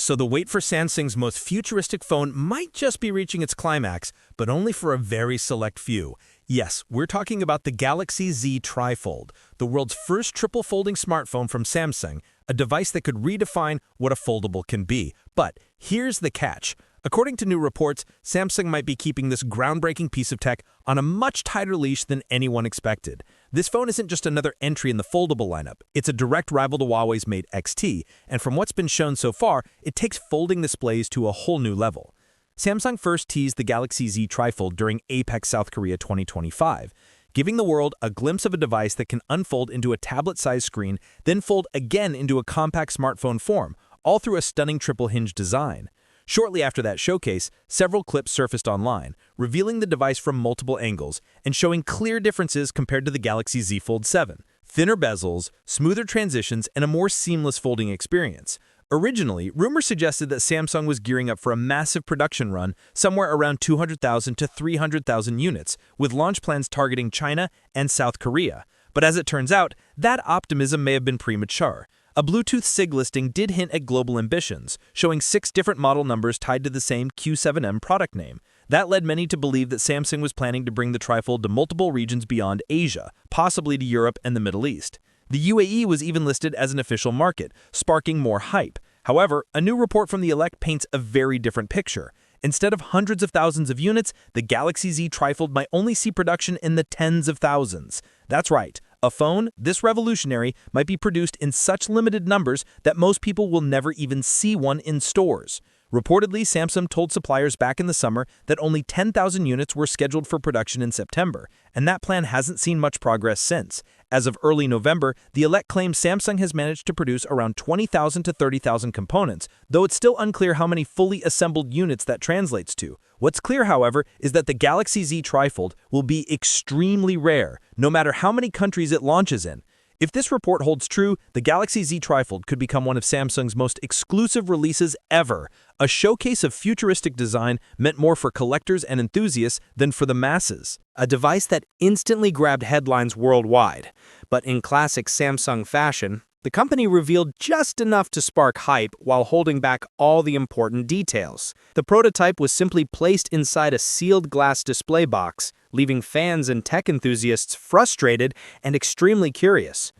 So the wait for Samsung's most futuristic phone might just be reaching its climax, but only for a very select few. Yes, we're talking about the Galaxy Z trifold, the world's first triple folding smartphone from Samsung, a device that could redefine what a foldable can be. But here's the catch. According to new reports, Samsung might be keeping this groundbreaking piece of tech on a much tighter leash than anyone expected. This phone isn't just another entry in the foldable lineup. It's a direct rival to Huawei's Mate XT, and from what's been shown so far, it takes folding displays to a whole new level. Samsung first teased the Galaxy Z trifold during APEC South Korea 2025, giving the world a glimpse of a device that can unfold into a tablet-sized screen, then fold again into a compact smartphone form, all through a stunning triple-hinge design. Shortly after that showcase, several clips surfaced online, revealing the device from multiple angles and showing clear differences compared to the Galaxy Z Fold 7. Thinner bezels, smoother transitions, and a more seamless folding experience. Originally, rumors suggested that Samsung was gearing up for a massive production run somewhere around 200,000 to 300,000 units, with launch plans targeting China and South Korea. But as it turns out, that optimism may have been premature. A Bluetooth SIG listing did hint at global ambitions, showing 6 different model numbers tied to the same Q7M product name. That led many to believe that Samsung was planning to bring the trifold to multiple regions beyond Asia, possibly to Europe and the Middle East. The UAE was even listed as an official market, sparking more hype. However, a new report from the Elect paints a very different picture. Instead of hundreds of thousands of units, the Galaxy Z trifold might only see production in the tens of thousands. That's right. A phone, this revolutionary, might be produced in such limited numbers that most people will never even see one in stores. Reportedly, Samsung told suppliers back in the summer that only 10,000 units were scheduled for production in September, and that plan hasn't seen much progress since. As of early November, the Elect claims Samsung has managed to produce around 20,000 to 30,000 components, though it's still unclear how many fully assembled units that translates to. What's clear, however, is that the Galaxy Z trifold will be extremely rare, no matter how many countries it launches in. If this report holds true, the Galaxy Z trifold could become one of Samsung's most exclusive releases ever, a showcase of futuristic design meant more for collectors and enthusiasts than for the masses. A device that instantly grabbed headlines worldwide. But in classic Samsung fashion, the company revealed just enough to spark hype while holding back all the important details. The prototype was simply placed inside a sealed glass display box, leaving fans and tech enthusiasts frustrated and extremely curious.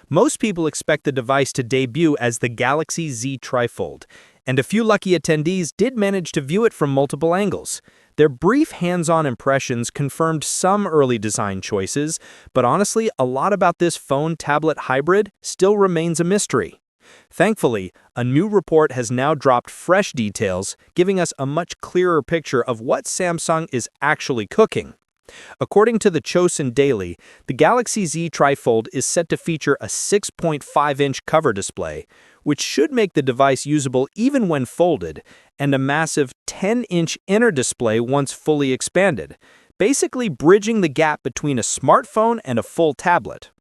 Most people expect the device to debut as the Galaxy Z trifold, and a few lucky attendees did manage to view it from multiple angles. Their brief hands-on impressions confirmed some early design choices, but honestly, a lot about this phone-tablet hybrid still remains a mystery. Thankfully, a new report has now dropped fresh details, giving us a much clearer picture of what Samsung is actually cooking. According to the Chosun Daily, the Galaxy Z trifold is set to feature a 6.5-inch cover display, which should make the device usable even when folded, and a massive 10-inch inner display once fully expanded, basically bridging the gap between a smartphone and a full tablet.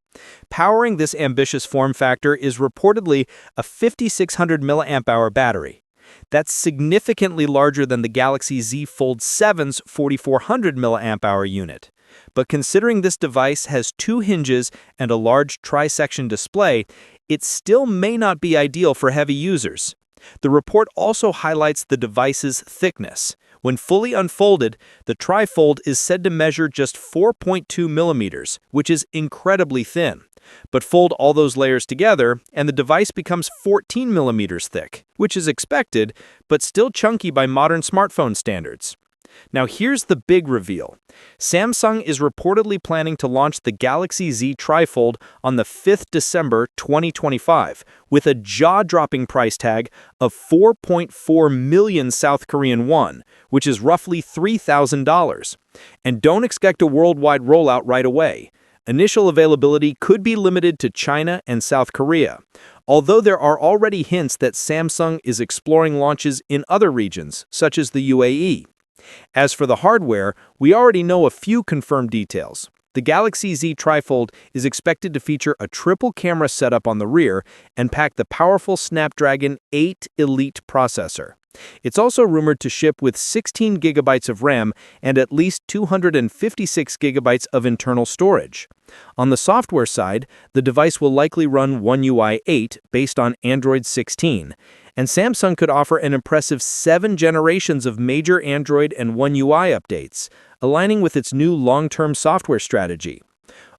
Powering this ambitious form factor is reportedly a 5600 mAh battery. That's significantly larger than the Galaxy Z Fold 7's 4400 mAh unit. But considering this device has 2 hinges and a large tri-section display, it still may not be ideal for heavy users. The report also highlights the device's thickness. When fully unfolded, the trifold is said to measure just 4.2 millimeters, which is incredibly thin. But fold all those layers together, and the device becomes 14 millimeters thick, which is expected, but still chunky by modern smartphone standards. Now here's the big reveal. Samsung is reportedly planning to launch the Galaxy Z trifold on the 5th December 2025 with a jaw-dropping price tag of 4.4 million South Korean won, which is roughly $3,000. And don't expect a worldwide rollout right away. Initial availability could be limited to China and South Korea, although there are already hints that Samsung is exploring launches in other regions, such as the UAE. As for the hardware, we already know a few confirmed details. The Galaxy Z trifold is expected to feature a triple camera setup on the rear and pack the powerful Snapdragon 8 Elite processor. It's also rumored to ship with 16 gigabytes of RAM and at least 256 gigabytes of internal storage. On the software side, the device will likely run One UI 8 based on Android 16, And Samsung could offer an impressive 7 generations of major Android and One UI updates, aligning with its new long-term software strategy.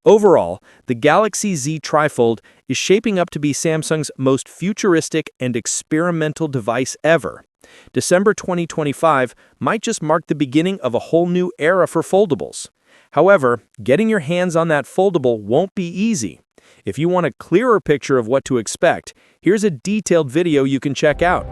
Overall, the Galaxy Z Trifold is shaping up to be Samsung's most futuristic and experimental device ever. December 2025 might just mark the beginning of a whole new era for foldables. However, getting your hands on that foldable won't be easy. If you want a clearer picture of what to expect, here's a detailed video you can check out.